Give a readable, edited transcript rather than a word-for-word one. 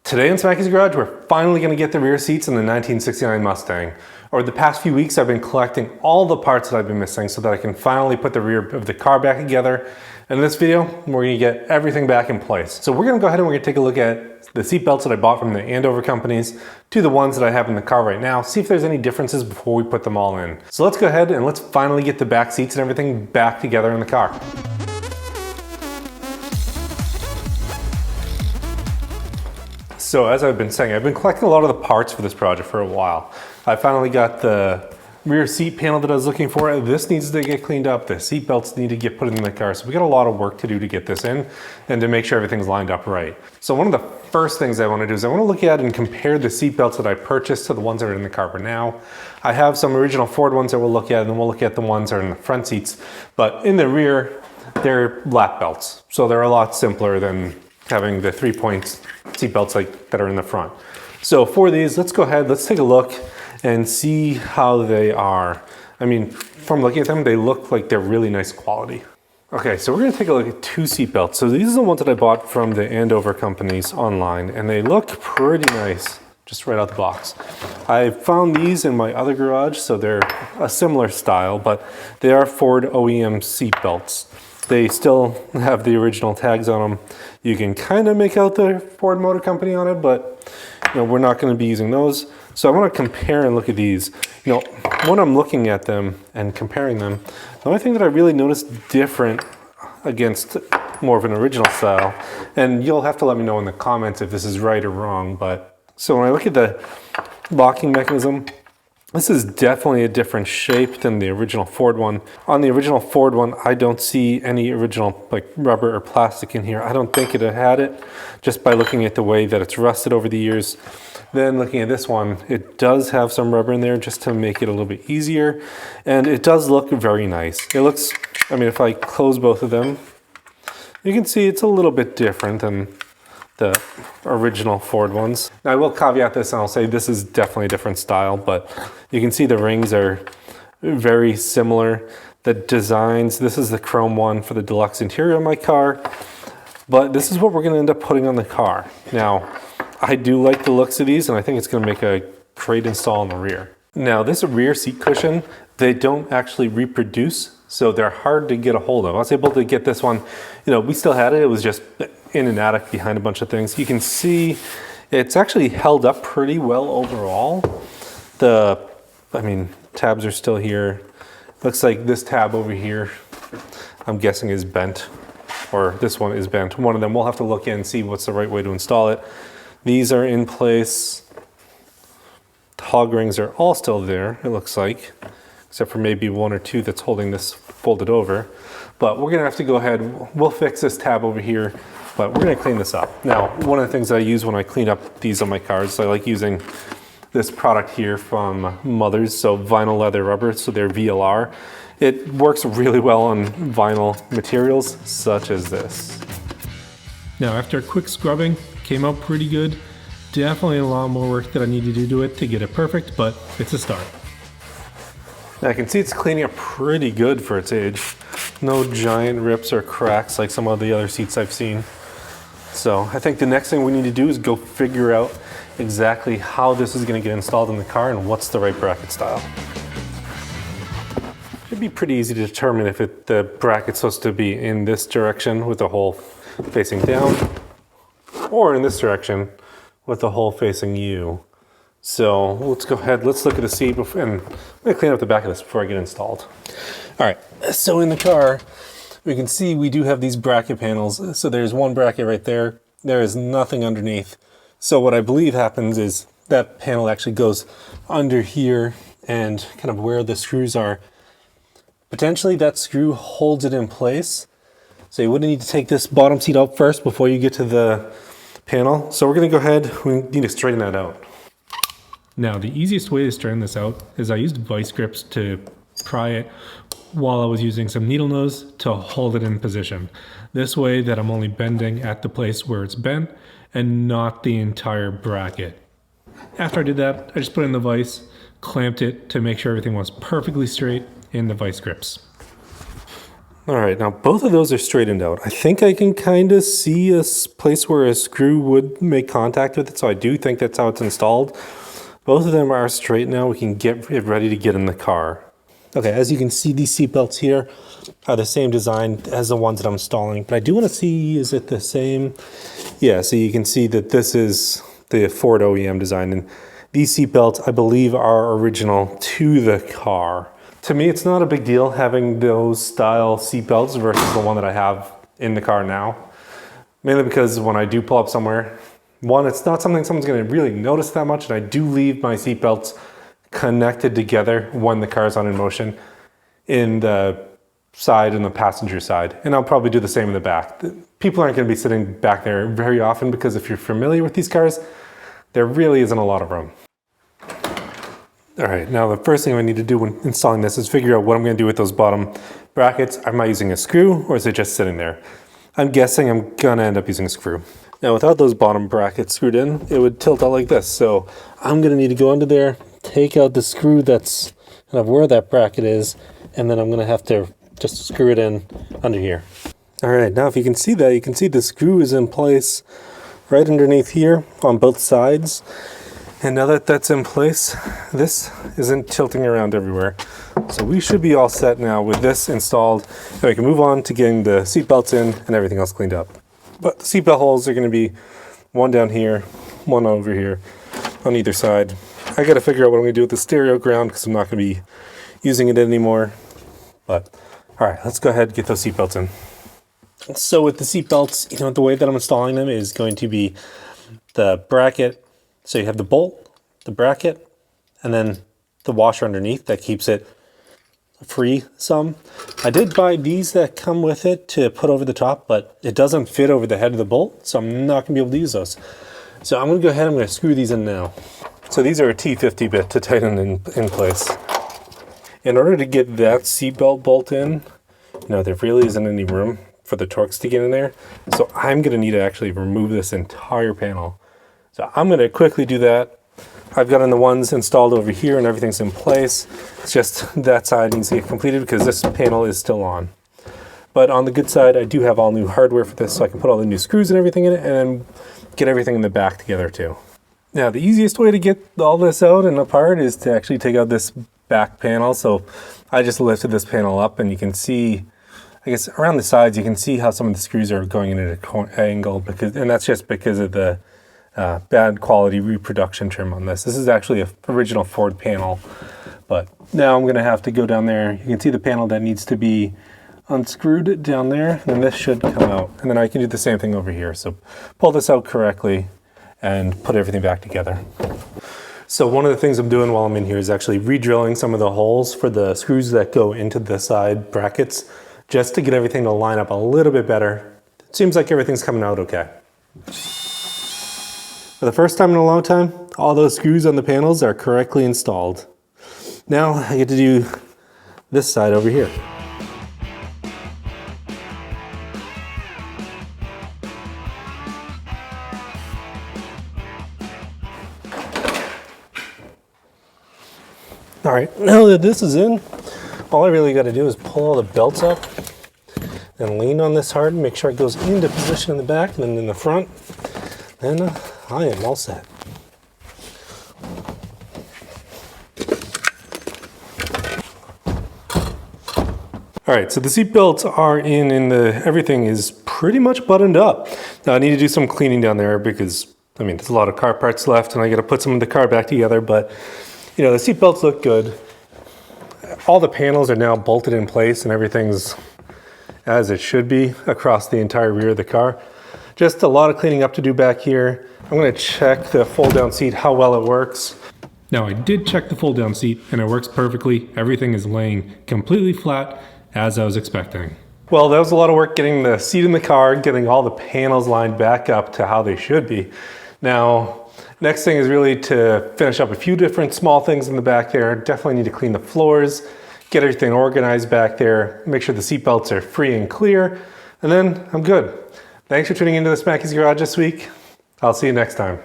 Today in Smackey's garage, we're finally going to get the rear seats in the 1969 Mustang. Over the past few weeks, I've been collecting all the parts that I've been missing so that I can finally put the rear of the car back together. And in this video, we're going to get everything back in place. So we're going to go ahead and we're going to take a look at the seat belts that I bought from the Andover companies to the ones that I have in the car right now, see if there's any differences before we put them all in. So let's go ahead and let's finally get the back seats and everything back together in the car. So as I've been saying, I've been collecting a lot of the parts for this project for a while. I finally got the rear seat panel that I was looking for. This needs to get cleaned up. The seat belts need to get put in the car. So we got a lot of work to do to get this in and to make sure everything's lined up right. So one of the first things I want to do is I want to look at and compare the seat belts that I purchased to the ones that are in the car for now. I have some original Ford ones that we'll look at, and then we'll look at the ones that are in the front seats. But in the rear, they're lap belts. So they're a lot simpler than having the 3-point seat belts like that are in the front. So for these, let's go ahead, let's take a look and see how they are. I mean, from looking at them, they look like they're really nice quality. Okay, so we're gonna take a look at two seat belts. So these are the ones that I bought from the Andover companies online, and they look pretty nice, just right out the box. I found these in my other garage, so they're a similar style, but they are Ford OEM seat belts. They still have the original tags on them. You can kind of make out the Ford Motor Company on it, but we're not going to be using those. So I want to compare and look at these. When I'm looking at them and comparing them, the only thing that I really noticed different against more of an original style, and you'll have to let me know in the comments if this is right or wrong, but so when I look at the locking mechanism, this is definitely a different shape than the original Ford one. On the original Ford one, I don't see any original like rubber or plastic in here. I don't think it had it, just by looking at the way that it's rusted over the years. Then looking at this one, it does have some rubber in there just to make it a little bit easier. And it does look very nice. It looks, I mean, if I close both of them, you can see it's a little bit different than the original Ford ones. Now I will caveat this and I'll say this is definitely a different style, but you can see the rings are very similar. The designs, this is the chrome one for the deluxe interior of my car, but this is what we're gonna end up putting on the car. Now, I do like the looks of these, and I think it's gonna make a great install in the rear. Now this rear seat cushion, they don't actually reproduce, so they're hard to get a hold of. I was able to get this one, we still had it, it was just in an attic behind a bunch of things. You can see it's actually held up pretty well overall. Tabs are still here. Looks like this tab over here, I'm guessing is bent, or this one is bent. One of them, we'll have to look in and see what's the right way to install it. These are in place. The hog rings are all still there, it looks like, except for maybe one or two that's holding this folded over. But we're gonna have to go ahead, we'll fix this tab over here, but we're gonna clean this up. Now, one of the things that I use when I clean up these on my cars, I like using this product here from Mothers, so vinyl leather rubber, so they're VLR. It works really well on vinyl materials, such as this. Now, after a quick scrubbing, came out pretty good. Definitely a lot more work that I need to do to it to get it perfect, but it's a start. Now I can see it's cleaning up pretty good for its age. No giant rips or cracks like some of the other seats I've seen. So I think the next thing we need to do is go figure out exactly how this is going to get installed in the car and what's the right bracket style. It'd be pretty easy to determine if the bracket's supposed to be in this direction with the hole facing down, or in this direction with the hole facing you. So let's go ahead, let's look at the seat and I'm gonna clean up the back of this before I get installed. All right, so in the car, we can see we do have these bracket panels. So there's one bracket right there. There is nothing underneath. So what I believe happens is that panel actually goes under here and kind of where the screws are. Potentially that screw holds it in place. So you wouldn't need to take this bottom seat out first before you get to the panel. So we're gonna go ahead, we need to straighten that out. Now, the easiest way to straighten this out is I used vice grips to pry it while I was using some needle nose to hold it in position. This way that I'm only bending at the place where it's bent and not the entire bracket. After I did that, I just put in the vise, clamped it to make sure everything was perfectly straight in the vice grips. All right, now both of those are straightened out. I think I can kind of see a place where a screw would make contact with it, so I do think that's how it's installed. Both of them are straight now. We can get it ready to get in the car. Okay, as you can see, these seat belts here are the same design as the ones that I'm installing, but I do want to see, is it the same? Yeah, so you can see that this is the Ford OEM design, and these seat belts, I believe, are original to the car. To me, it's not a big deal having those style seat belts versus the one that I have in the car now. Mainly because when I do pull up somewhere, one, it's not something someone's going to really notice that much, and I do leave my seat belts connected together when the car's on in motion in the side and the passenger side. And I'll probably do the same in the back. People aren't going to be sitting back there very often because if you're familiar with these cars, there really isn't a lot of room. All right, now the first thing I need to do when installing this is figure out what I'm going to do with those bottom brackets. Am I using a screw or is it just sitting there? I'm guessing I'm going to end up using a screw. Now without those bottom brackets screwed in, it would tilt out like this. So I'm going to need to go under there, take out the screw that's kind of where that bracket is, and then I'm going to have to just screw it in under here. All right, now if you can see that, you can see the screw is in place right underneath here on both sides. And now that that's in place, this isn't tilting around everywhere. So we should be all set now with this installed. And we can move on to getting the seat belts in and everything else cleaned up. But the seat belt holes are gonna be one down here, one over here on either side. I gotta figure out what I'm gonna do with the stereo ground because I'm not gonna be using it anymore. But all right, let's go ahead and get those seat belts in. So with the seat belts, the way that I'm installing them is going to be the bracket. So you have the bolt, the bracket, and then the washer underneath that keeps it free some. I did buy these that come with it to put over the top, but it doesn't fit over the head of the bolt, so I'm not gonna be able to use those. So I'm gonna go ahead and I'm gonna screw these in now. So these are a T50 bit to tighten in place. In order to get that seatbelt bolt in, there really isn't any room for the Torx to get in there. So I'm gonna need to actually remove this entire panel. So I'm going to quickly do that. I've gotten the ones installed over here and everything's in place. It's just that side needs to get completed because this panel is still on. But on the good side, I do have all new hardware for this, so I can put all the new screws and everything in it and get everything in the back together too. Now, the easiest way to get all this out and apart is to actually take out this back panel. So I just lifted this panel up and you can see, I guess around the sides, you can see how some of the screws are going in at an angle, and that's just because of the bad quality reproduction trim on this. This is actually an original Ford panel, but now I'm going to have to go down there. You can see the panel that needs to be unscrewed down there, and then this should come out. And then I can do the same thing over here. So pull this out correctly and put everything back together. So one of the things I'm doing while I'm in here is actually re-drilling some of the holes for the screws that go into the side brackets, just to get everything to line up a little bit better. It seems like everything's coming out okay. For the first time in a long time, all those screws on the panels are correctly installed. Now I get to do this side over here. All right, now that this is in, all I really got to do is pull all the belts up and lean on this hard and make sure it goes into position in the back and then in the front. And I am all set. All right, so the seat belts are in and everything is pretty much buttoned up. Now I need to do some cleaning down there because, there's a lot of car parts left and I got to put some of the car back together, but the seat belts look good. All the panels are now bolted in place and everything's as it should be across the entire rear of the car. Just a lot of cleaning up to do back here. I'm going to check the fold down seat, how well it works. Now I did check the fold down seat and it works perfectly. Everything is laying completely flat as I was expecting. Well, that was a lot of work getting the seat in the car, getting all the panels lined back up to how they should be. Now, next thing is really to finish up a few different small things in the back there. Definitely need to clean the floors, get everything organized back there, make sure the seat belts are free and clear, and then I'm good. Thanks for tuning into the Smackey's Garage this week. I'll see you next time.